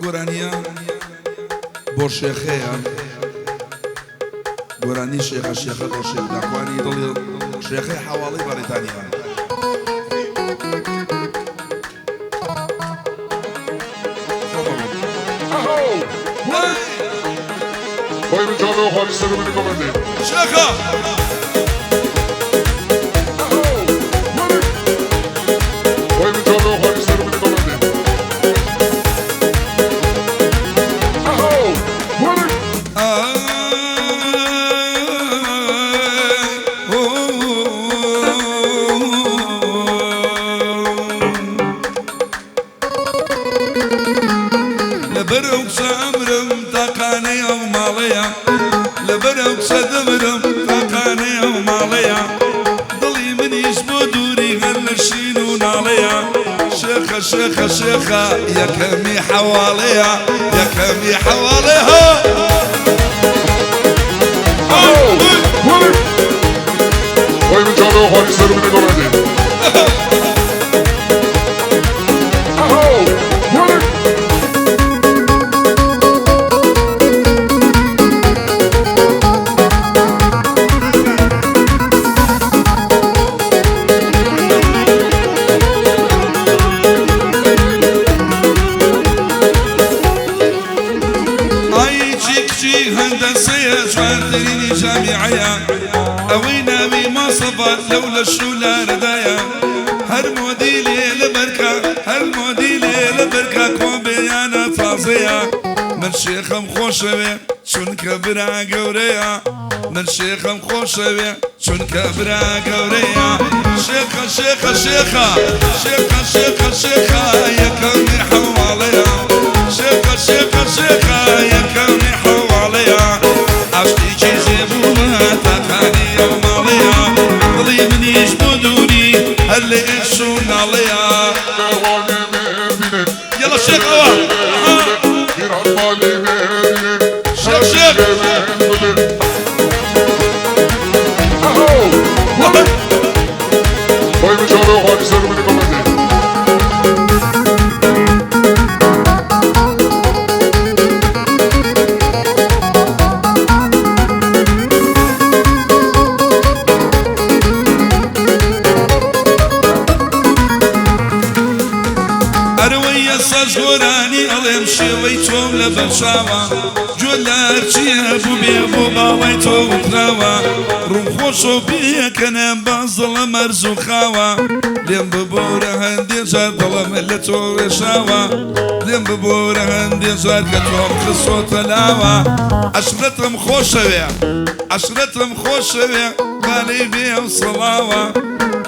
گۆرانیە بۆ شێخەیە گۆرانی شێخە شێخە بۆ شێخ داخوانی دڵی شێخەی حواڵەی بەڕێتانیە Poi mi trovo qua di stare con i شێخە Poi mi trovo qua di stare con i لبرو سامرم تاقاني او ماليا لبرو سدمرم تاقاني او ماليا ضلي من يشبو دوري هالشين وناليا شيخة شيخة شيخة يا كمي حواليها يا كمي حواليها Poi mi trovo qua di stare con i هندسية شوارتريني جامعية أوينا بمصفى لولا الشولة ردايا هالموديلي لبركة هالموديلي لبركة كوبيانا فازية من شيخ مخوشوي شون كبرا قوريا من شيخ مخوشوي شون كبرا قوريا شيخة شيخة شيخة شيخة شيخة شيخة يا كوني حواليا شيخة شيخة شيخة يا كوني حواليا عشتي جيبوها تاقاني وماليا ضلي من يجبدوني هل يشون عليا يلا شيخ شيخ شيخ Poi mi trovo qua di stare con i أروي الصجوراني ألم شويتهم لبرشاوة جولار شيابو بيبو باويتو وكراوة روم خوشو بيك أنا بظل مرزوخاوة لم ببورة هندي جار ظلم اللتو رشاوة لم ببورة هندي جار كتوم خصو تلاوة عشرتهم خوشوية عشرتهم خوشوية بالي بيه وصلاوة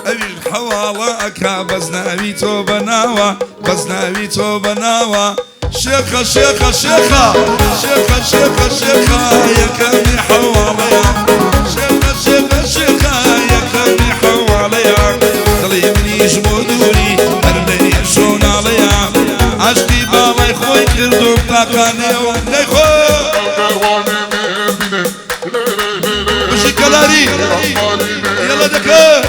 أبي حوالا أكا بزناوي تو بناوة بزناوي تو بناوة شيخة شيخة شيخة شيخة شيخة شيخة يا كمي حواليا شيخة شيخة شيخة يا كمي حواليا ضلي من يجمدوني هرني يمشون عليا عشقي بالاي خوي كردو بطاقاني ولي خوي مشي كلاري يلا دكا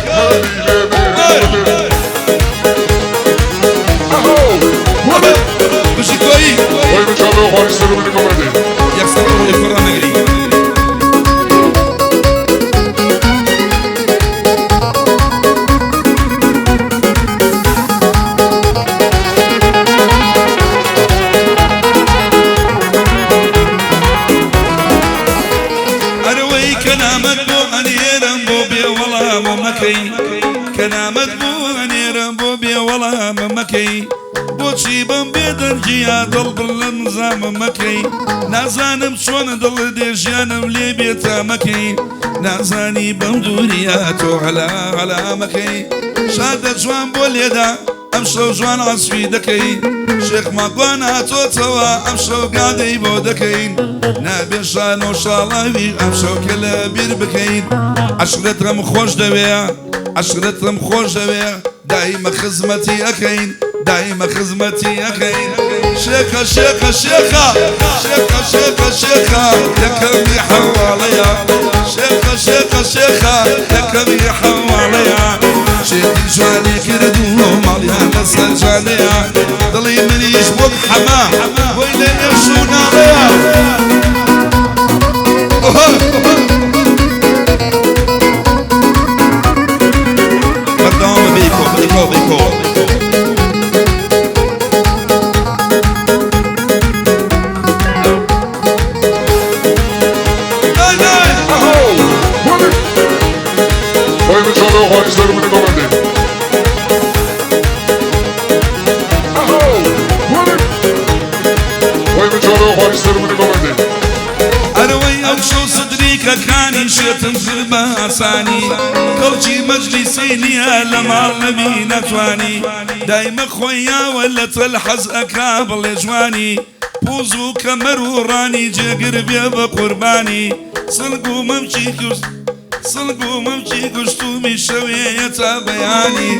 مشي كوي Poi mi trovo qua di stare con i يكسروا الفرن مغري أروي كلامك بو أنيرم بو بي والله ممكي كلامك بو أنيرم بو بي والله ممكي بوشي بم بيدرجيا دل بالنظام مكي نازانم شون دل ديجانم لي بيتا مكي نازاني بمدورياتو على مكي شادة جوان بوليدا امشو جوان عصفي دكي شيخ مقوانا توتوا امشو قادي بودكين نابي شانو شالاوي امشو كلا بير بكين عشرتهم خوش دويا عشرتهم خوش دويا دايما خزمتي أكين دايما خزمتي أكين شيخة شيخة شيخة شيخة شيخة شيخة يا كمي حواليا شيخة شيخة شيخة يا كمي حواليا شيخي جواني كردو مالي هلا سجانيا ضلي مني يشبك حمام خۆی سەر منی بەڵێ ئەرەوەی ئەو شەو سدریکەکانی شێتم کرد بە ئاسانی کەڵکی مەجلیسی نییە لە ماڵ نەبی نەتوانی دایمە خۆیاوە لە تەل حەز ئەکا بڵێ جوانی پوز و کەمەر و ڕانی جێگر بێ بە قوربانی سڵگ و مەمچی گشتومی شەوەیە تا بەیانی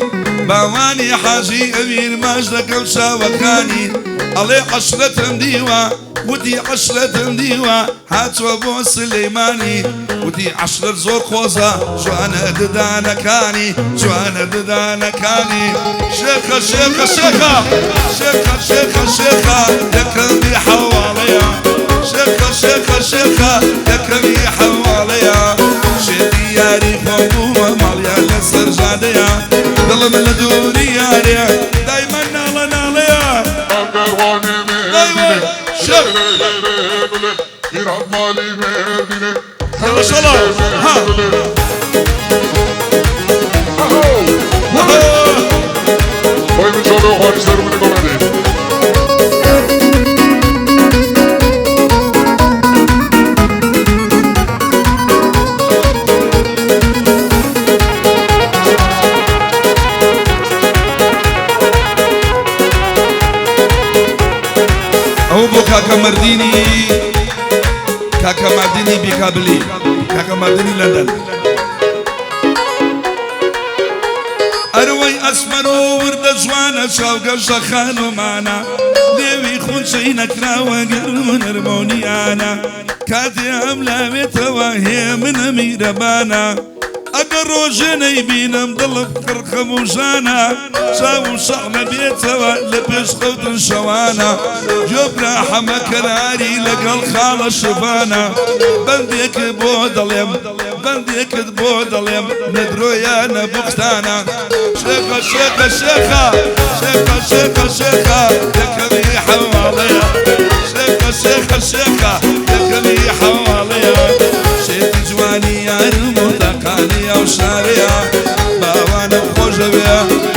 باوانی حاجی ئەویر ماش دەکەم چاوەکانی ئەڵێ عەشرەتم دیوە وتی عەشرەتم دیوە هاتووە بۆ سلەیمانی وتی عەشرەت زۆر خۆزە جوانە ددانەکانی جوانە ددانەکانی شێخە شێخە شێخە شێخە شێخە شێخە دەکەمی حەواڵەیە شێخە شێخە شێخە دەکەمی حەواڵەیە شێتی یاری خۆبوومە ماڵیان لەسەر ژادەیە دڵم لە دووری یاریە دایمە ناڵە ناڵەیە ئەگەروانی مێردینێ گیران مالی مێردینێ هەڵەشەڵە ها خۆی بچۆلە خۆی سەر منی بەڵێ ئەو بۆ کاکە مەردینی بیکابلی کاکە مەردینی لەندەن ئەروەی ئەسمەر و وردە جوانە چاوگەشە خانومانە لێوی خونچەی نەکراوە گەرم نەرمۆنیانە کاتێ ئەم لاوێتەوە هێ منە میرەبانە ئەگەر ڕۆژێ نەیبینم دڵم قڕخەم و ژانە چاو و شەحمە بێتەوە لە پێش قەوتن شەوانە جۆبرا حەمە کەراری لەگەڵ خاڵە شڤانە بەندێکت بۆ دەڵێم بەندێکت بۆ دەڵێم نەدرۆیانە بوختانە شێخە شێخە شێخە شێخە شێخە شێخە دەکەمی حەواڵەیە شێخە شێخە شێخە دەکەمی حەواڵەیە شێتی جوانی یارم و دەقانی ئەو شارەیە باوانم خۆشەوێ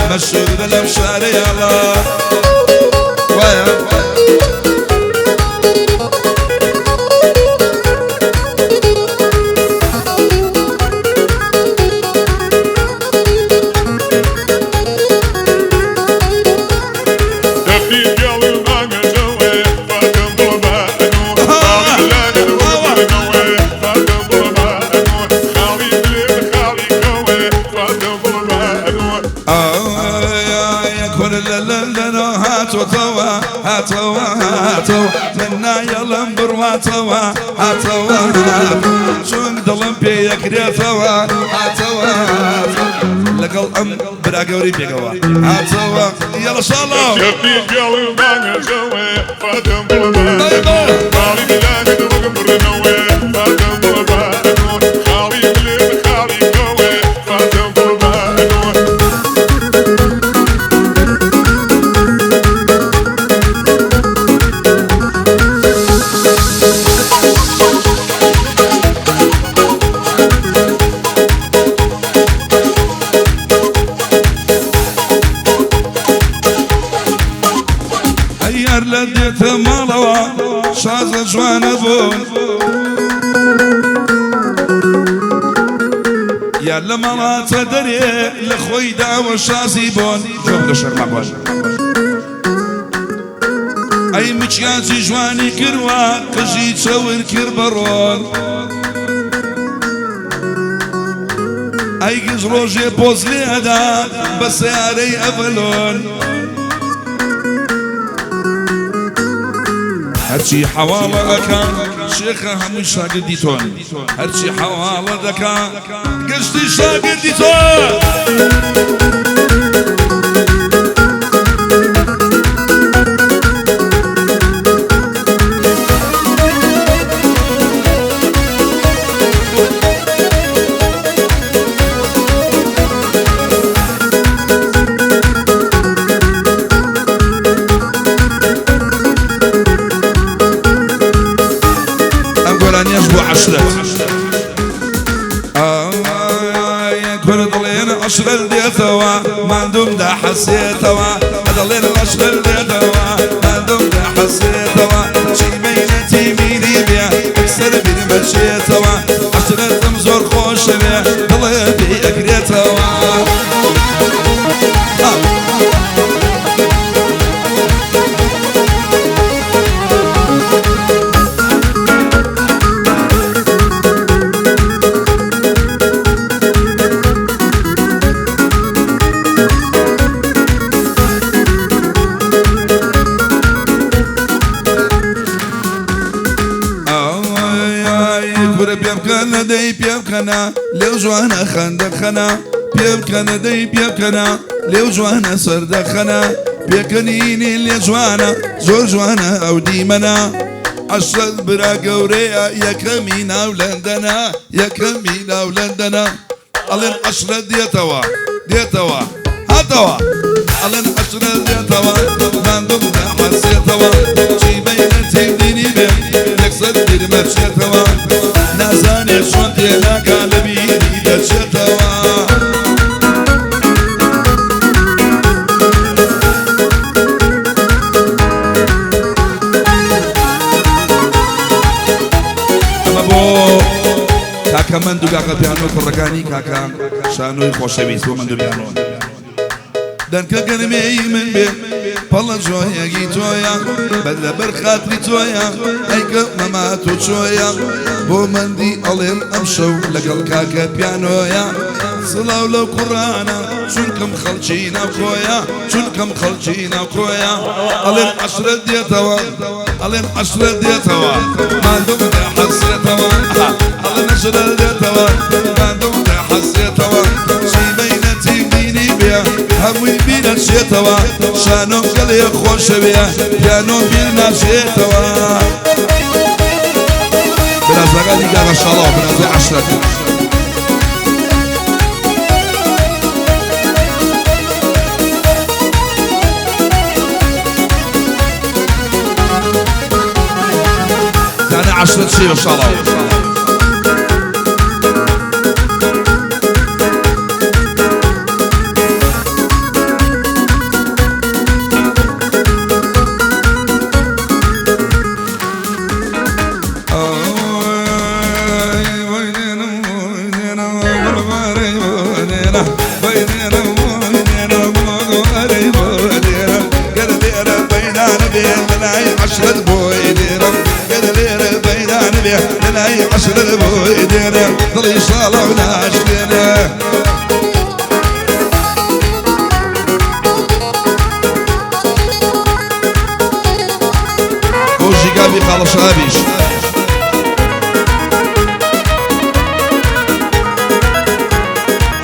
مەشهورە لەم شارەیە وایە هاتوا منا يلم برواتوا هاتوا شون دلم بيك ريتوا هاتوا لقل ام براغوري بيغوا هاتوا يلا شالله شفي قلبي بانا جوي فاتم بلبا خالي بلاك دوق برنوي فاتم بلبا خالي بلاد خالي قوي فاتم بلبا لديت مالوا شاز جوان بون يا لما تدري لخوي داو شازي بون جوب لشرما بون اي مچيازي جواني كروا قجي تصور كربرون اي قز روجي بوزلي هدا بس ياري افلون هرچی حواله ئەکا شێخە هەمووی شاگردی تۆن هەرچی حواله دەکا گەشتی شاگردی تۆن عشر ديتوا ما ندم دا حسيتوا هذا الليل عشر ديتوا ما ندم دا حسيتوا شي بينتي بيبكنا دي بيبكنا لو جوانا خندخنا بيبكنا دي بيبكنا لو جوانا سردخنا بيكنيني اللي جوانا زور جوانا او ديمنا عشرة برا قوريا يا كمينا ولندنا يا كمينا ولندنا ألين عشرة ديتوا ديتوا هاتوا ألين عشرة ديتوا مندوب حسيتوا شي بينتي ديني بيم يكسر دير مشيتوا نازاني شون دينا قلبي دشتوا كاكا من دوغاكا بيانو كركاني كاكا شانوي خوشويس ومن دو بيانو دنكا قرمي من بين بالله جويا جيتويا بدل برخاتري تويا ايكا مماتو تويا بو مندي الين امشو لقل كاكا بيانويا صلاو لو قرانا شنكم خلشينا وخويا شنكم خلشينا وخويا الين عشرة ديتوا الين عشرة ديتوا ما دمت حسيتوا الين عشرة ديتوا ما دمت حسيتوا شي بينتي ديني بيا هموي بينا شيتوا شانو قلي خوش بيا بيانو بينا شيتوا biraz غادي قال الشلاء biraz عشرة يعني 10 شيء ان شاء الله لناي عشر بويدنا ضلي صالة وناشدنا وجي قابي خالص هابيش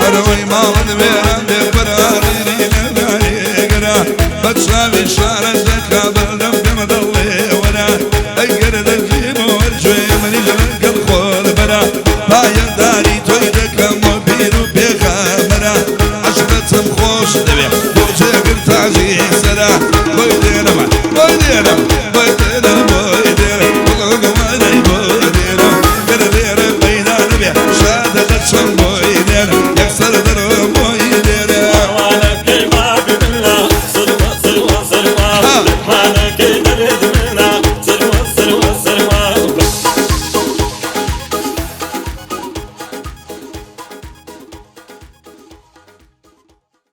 أروي مال بيرا بفراري لناني قرا بتسامي شارع زكا بلدم بمضلي ونا أيقر الجيب ورجوي مني جلق الخول برا بايا داري تويدك مبيرو بخامرا عشرتهم خوش دبي بوجه قرتاجي سرا ويدينا